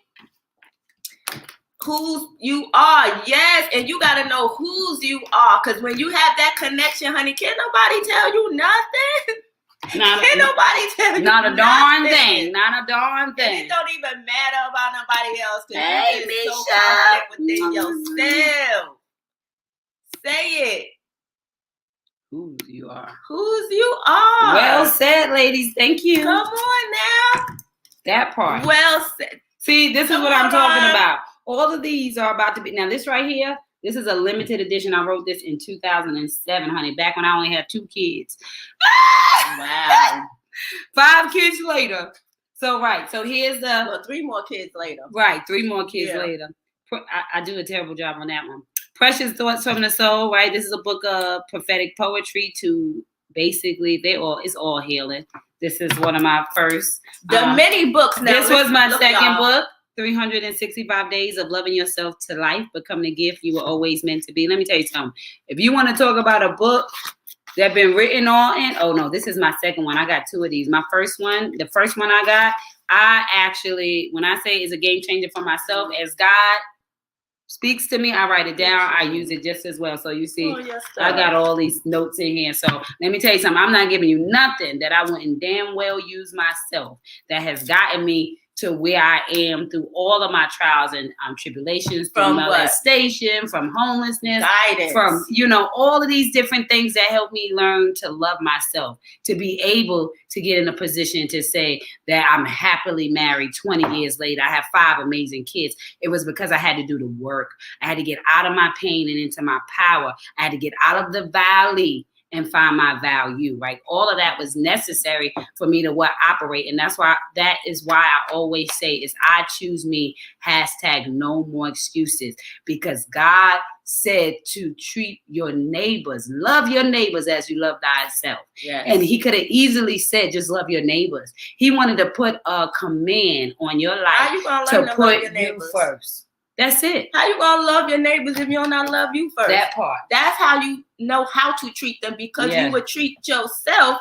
Whose you are, yes, and you gotta know whose you are, because when you have that connection, honey, can't nobody tell you nothing. Can't nobody tell you not a darn thing. Not a darn thing. It don't even matter about nobody else. Hey, you're so confident within yourself. Say it. Whose you are. Whose you are. Well said, ladies. Thank you. Come on now. That part. Well said. See, this is what I'm talking about. All of these are about to be. Now, this right here, this is a limited edition. I wrote this in 2007, honey, back when I only had 2 kids. Wow. 5 kids later. So, right. So, here's the... 3 more kids later. Right. 3 more kids later. I do a terrible job on that one. Precious Thoughts from the Soul, right? This is a book of prophetic poetry to basically, it's all healing. This is one of my first. Many books now. This was my second book. 365 Days of Loving Yourself to Life, Become the Gift You Were Always Meant to Be. Let me tell you something. If you want to talk about a book that been written all in, oh no, this is my second one. I got 2 of these. The first one I got, I actually, when I say it's a game changer for myself, as God speaks to me, I write it down. I use it just as well. So you see, I got all these notes in here. So let me tell you something. I'm not giving you nothing that I wouldn't damn well use myself that has gotten me to where I am through all of my trials and tribulations, from molestation, from homelessness, guidance, from, all of these different things that help me learn to love myself, to be able to get in a position to say that I'm happily married 20 years later. I have 5 amazing kids. It was because I had to do the work. I had to get out of my pain and into my power. I had to get out of the valley and find my value, right? All of that was necessary for me to operate. And that is why I always say is I choose me, #no more excuses, because God said to treat your neighbors, love your neighbors as you love thyself. Yes. And he could have easily said, just love your neighbors. He wanted to put a command on your life to put you first. That's it. How you gonna love your neighbors if you don't love you first? That part. That's how you know how to treat them, because you would treat yourself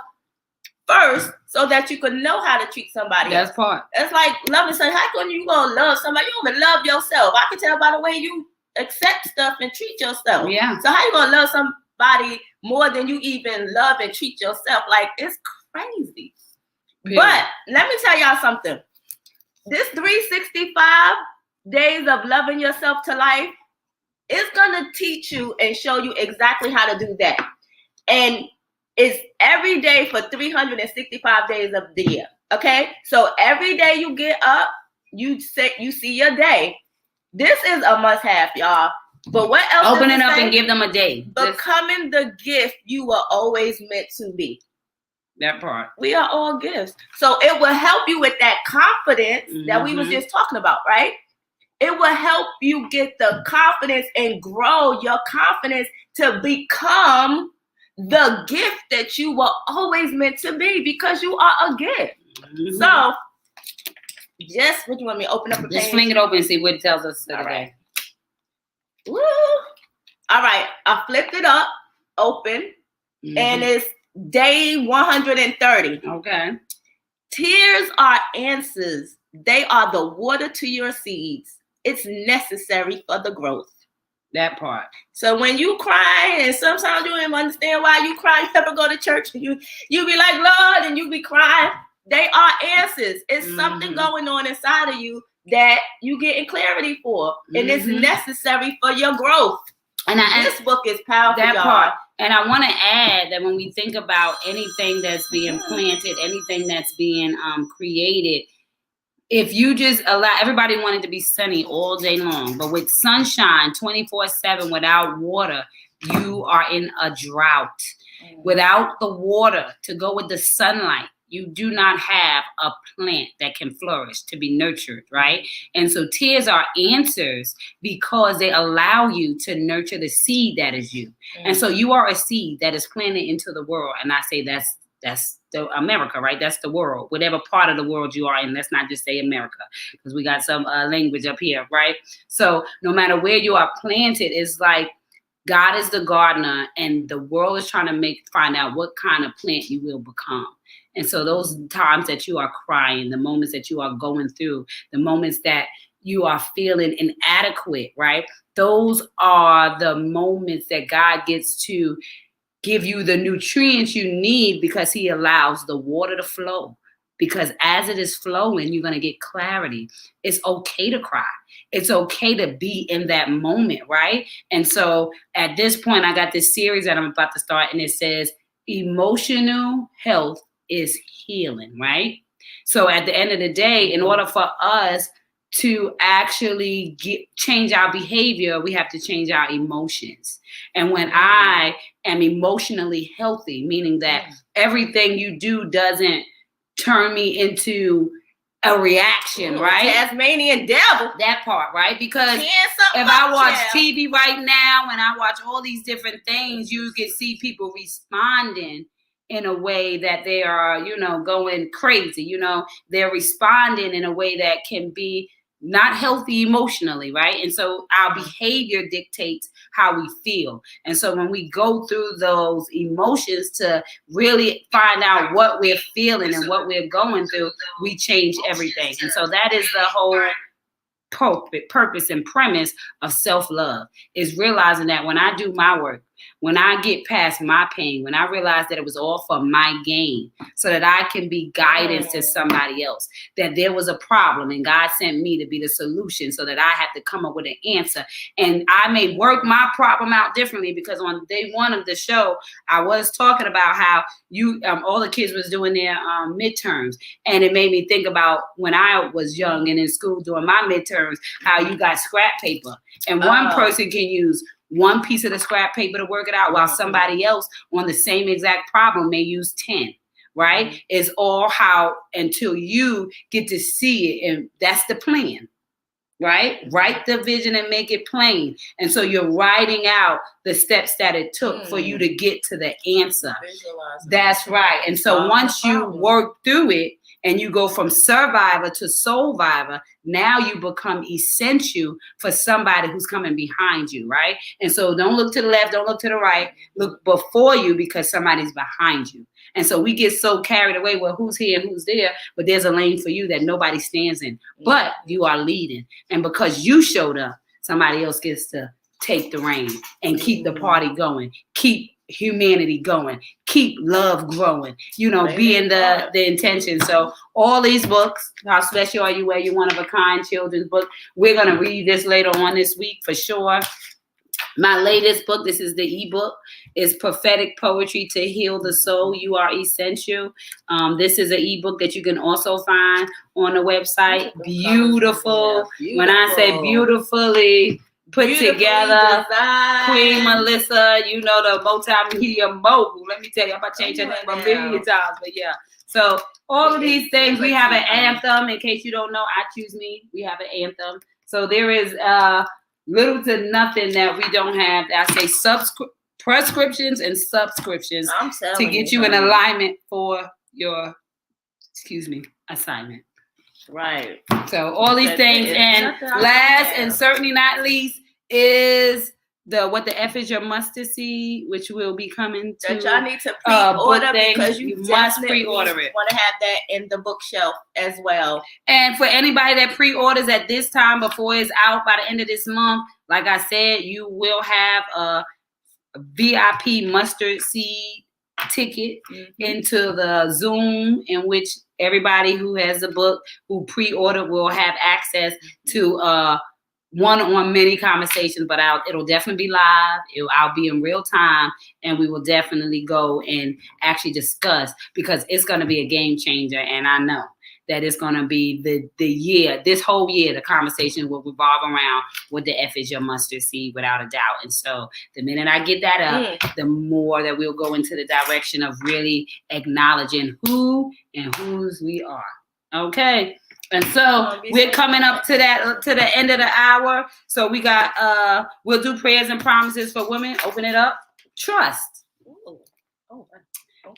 first so that you could know how to treat somebody else. That's part. It's like loving somebody. How come you gonna love somebody? You don't even love yourself. I can tell by the way you accept stuff and treat yourself. Yeah. So how you gonna love somebody more than you even love and treat yourself? Like, it's crazy. Yeah. But let me tell y'all something. This 365 days of loving yourself to life is gonna teach you and show you exactly how to do that. And it's every day for 365 days of the year. Okay? So every day you get up, you see your day. This is a must-have, y'all. But what else? Open it up and give them a day. Becoming the gift you were always meant to be. That part. We are all gifts. So it will help you with that confidence that we was just talking about, right? It will help you get the confidence and grow your confidence to become the gift that you were always meant to be, because you are a gift. So, just what you want me to open up a page? Just fling it open and see what it tells us today. Right. Woo! All right, I flipped it up, open, and it's day 130. Okay. Tears are answers. They are the water to your seeds. It's necessary for the growth. That part. So when you cry, and sometimes you don't even understand why you cry, you never go to church, and you be like, Lord, and you be crying. They are answers. It's something going on inside of you that you getting clarity for, and it's necessary for your growth. And this book is powerful, that y'all. Part. And I want to add that when we think about anything that's being planted, anything that's being created, if you just allow, everybody wanted to be sunny all day long, but with sunshine 24/7 without water, you are in a drought. Without the water to go with the sunlight, you do not have a plant that can flourish, to be nurtured, right? And so tears are answers because they allow you to nurture the seed that is you. And so you are a seed that is planted into the world. And I say that's the America, right? That's the world, whatever part of the world you are in. Let's not just say America, because we got some language up here, right? So no matter where you are planted, it's like God is the gardener, and the world is trying to find out what kind of plant you will become. And so those times that you are crying, the moments that you are going through, the moments that you are feeling inadequate, right? Those are the moments that God gets to give you the nutrients you need, because he allows the water to flow. Because as it is flowing, you're going to get clarity. It's okay to cry. It's okay to be in that moment, right? And so at this point, I got this series that I'm about to start, and it says emotional health is healing, right? So at the end of the day, in order for us to actually change our behavior, we have to change our emotions. And when I am emotionally healthy, meaning that everything you do doesn't turn me into a reaction, right? Tasmanian devil. That part, right? Because if I watch TV right now and I watch all these different things, you can see people responding in a way that they are, going crazy. They're responding in a way that can be not healthy emotionally, right? And so our behavior dictates how we feel. And so when we go through those emotions to really find out what we're feeling and what we're going through, we change everything. And so that is the whole purpose and premise of self-love, is realizing that when I do my work, when I get past my pain, when I realize that it was all for my gain, so that I can be guidance to somebody else, that there was a problem and God sent me to be the solution, so that I had to come up with an answer. And I may work my problem out differently, because on day one of the show, I was talking about how all the kids was doing their midterms. And it made me think about when I was young and in school doing my midterms, how you got scrap paper. And one person can use one piece of the scrap paper to work it out, while somebody else on the same exact problem may use 10. Right? It's all how until you get to see it. And that's the plan. Right? Write the vision and make it plain. And so you're writing out the steps that it took for you to get to the answer. That's right. And so once you work through it and you go from survivor to soulvivor, now you become essential for somebody who's coming behind you, right? And so don't look to the left, don't look to the right, look before you because somebody's behind you. And so we get so carried away, well, who's here and who's there, but there's a lane for you that nobody stands in, but you are leading. And because you showed up, somebody else gets to take the reign and keep the party going, keep humanity going, keep love growing, being the intention. So all these books, How Special Are You, Where You One of a Kind children's book. We're going to read this later on this week for sure. My latest book, this is the ebook, is Prophetic Poetry to Heal the Soul. You Are Essential. This is an ebook that you can also find on the website. Beautiful. When I say beautifully put together, designed. Queen Melissa, the multimedia mogul. Let me tell you, I'm about to change her name a million times, but yeah. So all of these things, we have an anthem. In case you don't know, I Choose Me. We have an anthem. So there is little to nothing that we don't have. I say prescriptions and subscriptions to get you in alignment for your, assignment. Right. So all these things, and last and certainly not least is what the F is your mustard seed, which will be coming to that y'all need to pre-order because you must pre-order it. Want to have that in the bookshelf as well. And for anybody that pre-orders at this time before it's out by the end of this month, like I said, you will have a VIP mustard seed ticket into the Zoom, in which everybody who has the book who pre-ordered will have access to one-on-one mini conversations, but it'll definitely be live. I'll be in real time, and we will definitely go and actually discuss, because it's going to be a game changer. And I know that it's going to be the year, this whole year, the conversation will revolve around what the F is your mustard seed, without a doubt. And so the minute I get that up, the more that we'll go into the direction of really acknowledging who and whose we are. Okay. And so we're coming up to the end of the hour. So we got, we'll do prayers and promises for women. Open it up. Trust.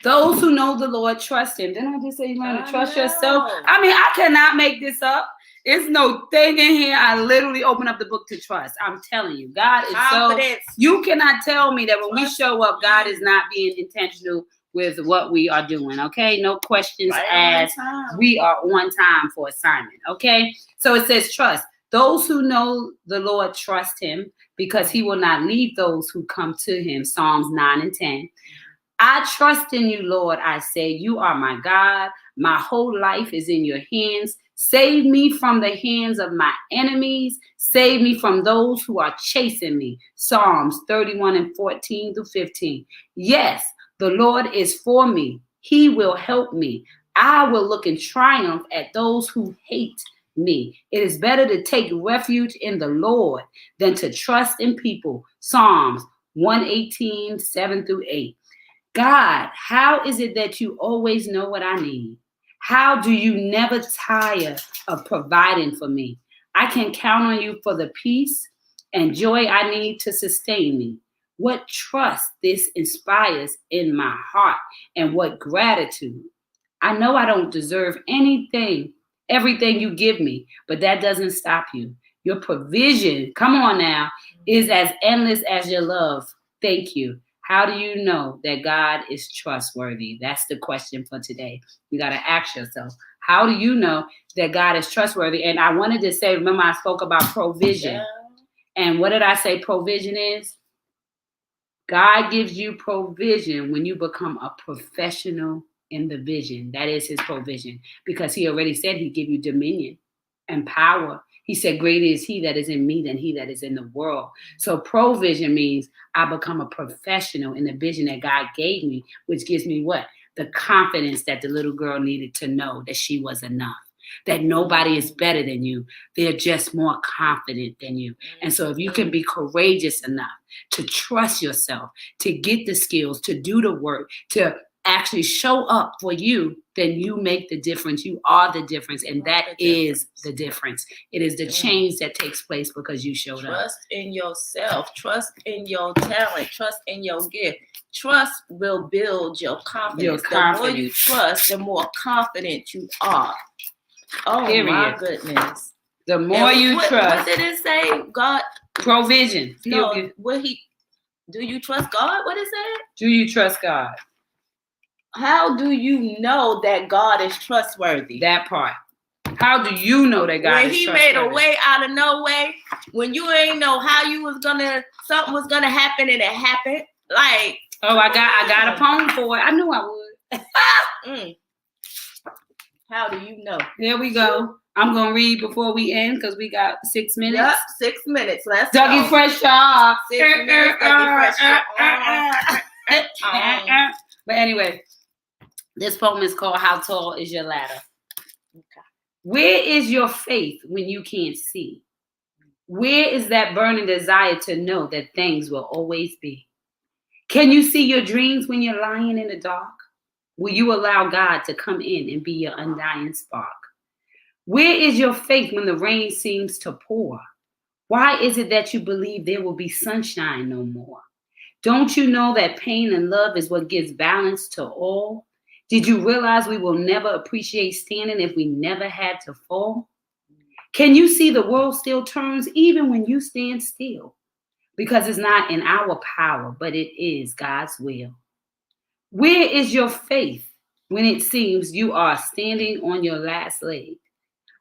Those who know the Lord trust him. Didn't I just say you learn to trust yourself? I mean, I cannot make this up. It's no thing in here. I literally open up the book to trust. I'm telling you, God is confidence. So, you cannot tell me that when we show up, God is not being intentional with what we are doing, okay? No questions asked. We are on time for assignment, okay? So it says trust. Those who know the Lord trust him, because he will not leave those who come to him. Psalms 9 and 10. I trust in you, Lord. I say, you are my God. My whole life is in your hands. Save me from the hands of my enemies. Save me from those who are chasing me. Psalms 31 and 14 through 15. Yes, the Lord is for me. He will help me. I will look in triumph at those who hate me. It is better to take refuge in the Lord than to trust in people. Psalms 118, 7 through 8. God, how is it that you always know what I need? How do you never tire of providing for me? I can count on you for the peace and joy I need to sustain me. What trust this inspires in my heart, and what gratitude. I know I don't deserve everything you give me, but that doesn't stop you. Your provision, come on now, is as endless as your love. Thank you. How do you know that God is trustworthy? That's the question for today. You got to ask yourself, how do you know that God is trustworthy? And I wanted to say, remember I spoke about provision. Yeah. And what did I say provision is? God gives you provision when you become a professional in the vision. That is his provision, because he already said he'd give you dominion and power. He said, greater is he that is in me than he that is in the world. So provision means I become a professional in the vision that God gave me, which gives me what? The confidence that the little girl needed to know that she was enough. that nobody is better than you. They're just more confident than you. And so if you can be courageous enough to trust yourself, to get the skills, to do the work, to actually show up for you, then you make the difference. You are the difference. And that is the difference. It is the change that takes place because you showed up. Trust in yourself. Trust in your talent. Trust in your gift. Trust will build your confidence. The more you trust, the more confident you are. Oh, my goodness. The more you trust. What did it say? God. Provision. No, do you trust God? What is that? Do you trust God? How do you know that God is trustworthy? That part. How do you know that God is trustworthy? When he made a way out of no way, when you ain't know how something was gonna happen and it happened. Like, oh, I got a poem for it. I knew I would. How do you know? There we go. I'm gonna read before we end because we got 6 minutes. Yep, 6 minutes. Let's Dougie go. Fresh off. 6 minutes. Dougie Fresh. But anyway, this poem is called "How Tall Is Your Ladder?" Okay. Where is your faith when you can't see? Where is that burning desire to know that things will always be? Can you see your dreams when you're lying in the dark? Will you allow God to come in and be your undying spark? Where is your faith when the rain seems to pour? Why is it that you believe there will be sunshine no more? Don't you know that pain and love is what gives balance to all? Did you realize we will never appreciate standing if we never had to fall? Can you see the world still turns even when you stand still? Because it's not in our power, but it is God's will. Where is your faith when it seems you are standing on your last leg?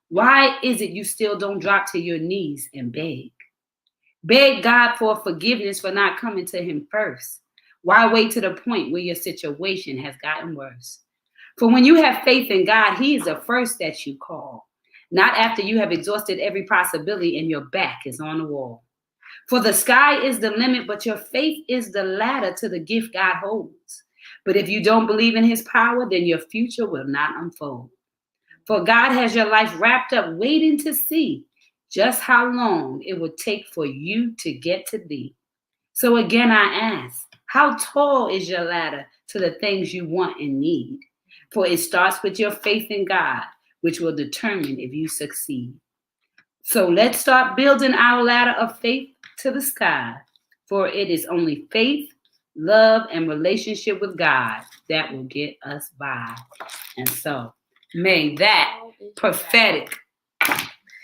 Why is it you still don't drop to your knees and beg? Beg God for forgiveness for not coming to him first. Why wait to the point where your situation has gotten worse? For when you have faith in God, he is the first that you call, not after you have exhausted every possibility and your back is on the wall. For the sky is the limit, but your faith is the ladder to the gift God holds. But if you don't believe in his power, then your future will not unfold. For God has your life wrapped up, waiting to see just how long it will take for you to get to thee. So again, I ask, how tall is your ladder to the things you want and need? For it starts with your faith in God, which will determine if you succeed. So let's start building our ladder of faith to the sky, for it is only faith, love, and relationship with God that will get us by. And so may that prophetic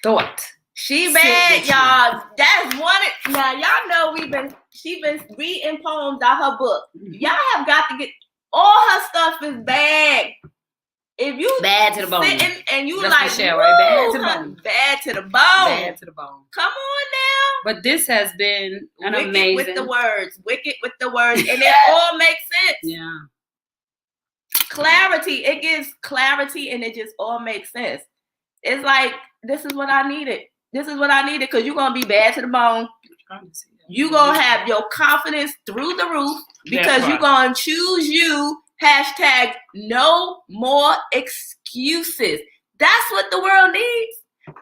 thought. She bad, y'all. That's one. Now y'all know she been reading poems out her book. Y'all have got to get all her stuff is bad. If you bad to the bone, and you that's like Michelle, right? Bad to the bone. Bad to the bone. Bad to the bone. Come on now. But this has been an wicked amazing with the words, wicked with the words, and it all makes sense. Yeah. Clarity. It gives clarity, and it just all makes sense. It's like this is what I needed. This is what I needed because you're gonna be bad to the bone. You're gonna have your confidence through the roof because you're gonna choose you. Hashtag no more excuses. That's what the world needs.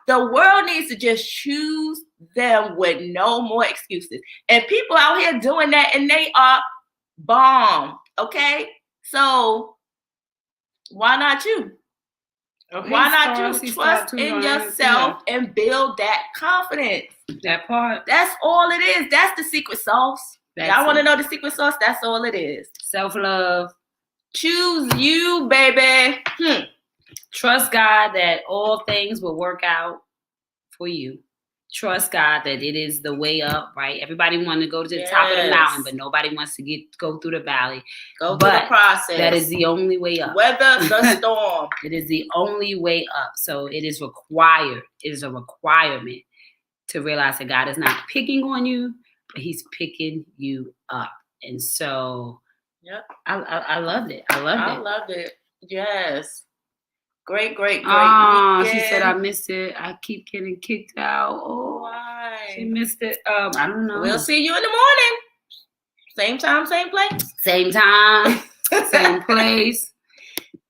The world needs to just choose them with no more excuses. And people out here doing that, and they are bomb. Okay, so why not you? Okay, why not you trust in yourself and build that confidence? That part. That's all it is. That's the secret sauce. Y'all want to know the secret sauce? That's all it is. Self-love. Choose you, baby. Trust God that all things will work out for you. Trust God that it is the way up, right? Everybody wants to go to the top of the mountain, but nobody wants to go through the valley. Go through the process. That is the only way up. Weather the storm. It is the only way up. So it is required. It is a requirement to realize that God is not picking on you, but he's picking you up. And so I loved it. I loved it. Yes. Great. Oh, she said I missed it. I keep getting kicked out. Oh, why? She missed it. I don't know. We'll see you in the morning. Same time, same place. Same time, same place.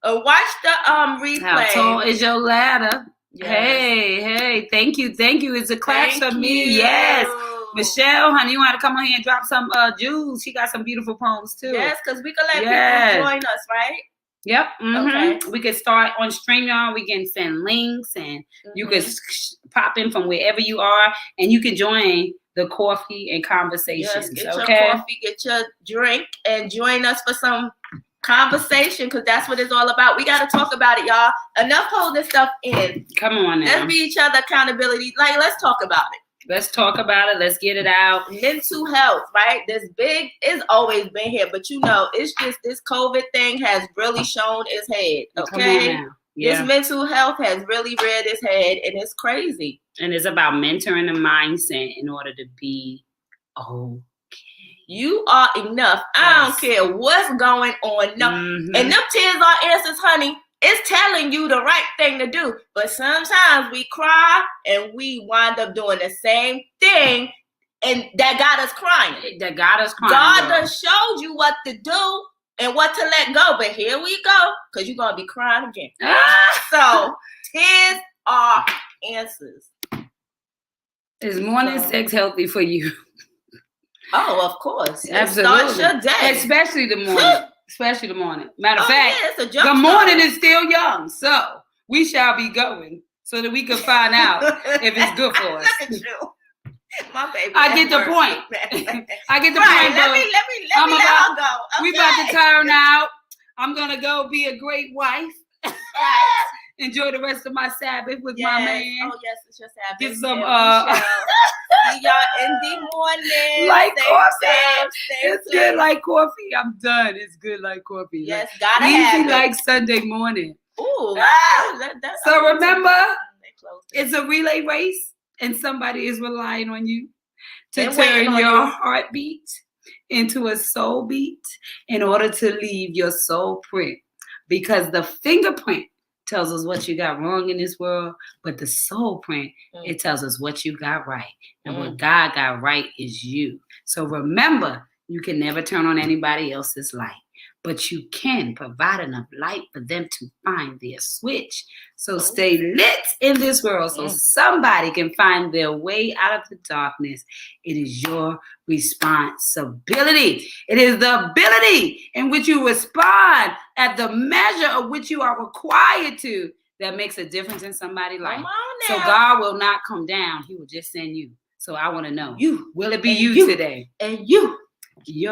Watch the replay. How tall is your ladder? Yes. Hey, thank you. It's a clap Thank for me. you. Yes. Michelle, honey, you want to come on here and drop some jewels? She got some beautiful poems too. Yes, because we can let people join us, right? Yep. Okay. We could start on StreamYard. We can send links, and you could pop in from wherever you are, and you can join the coffee and conversations. Yes, get your coffee, get your drink, and join us for some conversation, because that's what it's all about. We got to talk about it, y'all. Enough holding stuff in. Come on now. Let's be each other accountability. Like, let's talk about it. Let's talk about it. Let's get it out. Mental health, right? It's always been here, but it's just this COVID thing has really shown its head. Okay, this mental health has really reared its head, and it's crazy. And it's about mentoring the mindset in order to be okay. You are enough. I don't care what's going on. No, and them tears are answers, honey. It's telling you the right thing to do. But sometimes we cry and we wind up doing the same thing, and that got us crying. God done showed you what to do and what to let go. But here we go, because you're going to be crying again. So tears are answers. Is morning sex healthy for you? Oh, of course. Absolutely. Start your day. Especially the morning. Especially the morning. Matter of fact, the morning is still young. So we shall be going so that we can find out if it's good for us. Look at you. My baby. I get the point. I get the point. Let me let her go. Okay. We about to turn out. I'm going to go be a great wife. Enjoy the rest of my Sabbath with my man. Oh, yes, it's your Sabbath. Get some, see y'all in the morning. Like coffee. It's good like coffee. I'm done. It's good like coffee. Yes, gotta have it. Like Sunday morning. Ooh. So remember, it's a relay race, and somebody is relying on you to turn your heartbeat into a soul beat in order to leave your soul print. Because the fingerprint tells us what you got wrong in this world, but the soul print, it tells us what you got right. And what God got right is you. So remember, you can never turn on anybody else's light, but you can provide enough light for them to find their switch. So stay lit in this world so somebody can find their way out of the darkness. It is your responsibility. It is the ability in which you respond at the measure of which you are required to that makes a difference in somebody's life. So God will not come down. He will just send you. So I want to know, will it be you today? And you're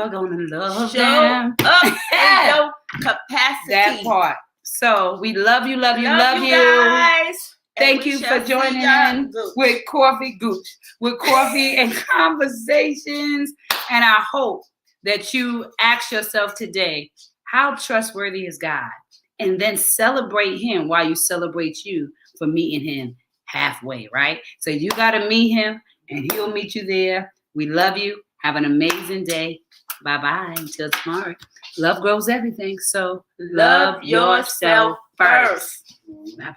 going to love show them. Up in your capacity. That part. So we love you. Guys. Thank you for joining in with Coffee Gooch, with coffee and conversations. And I hope that you ask yourself today, how trustworthy is God? And then celebrate him while you celebrate you for meeting him halfway, right? So you got to meet him and he'll meet you there. We love you. Have an amazing day. Bye-bye. Until tomorrow. Love grows everything. So love yourself first. Bye-bye.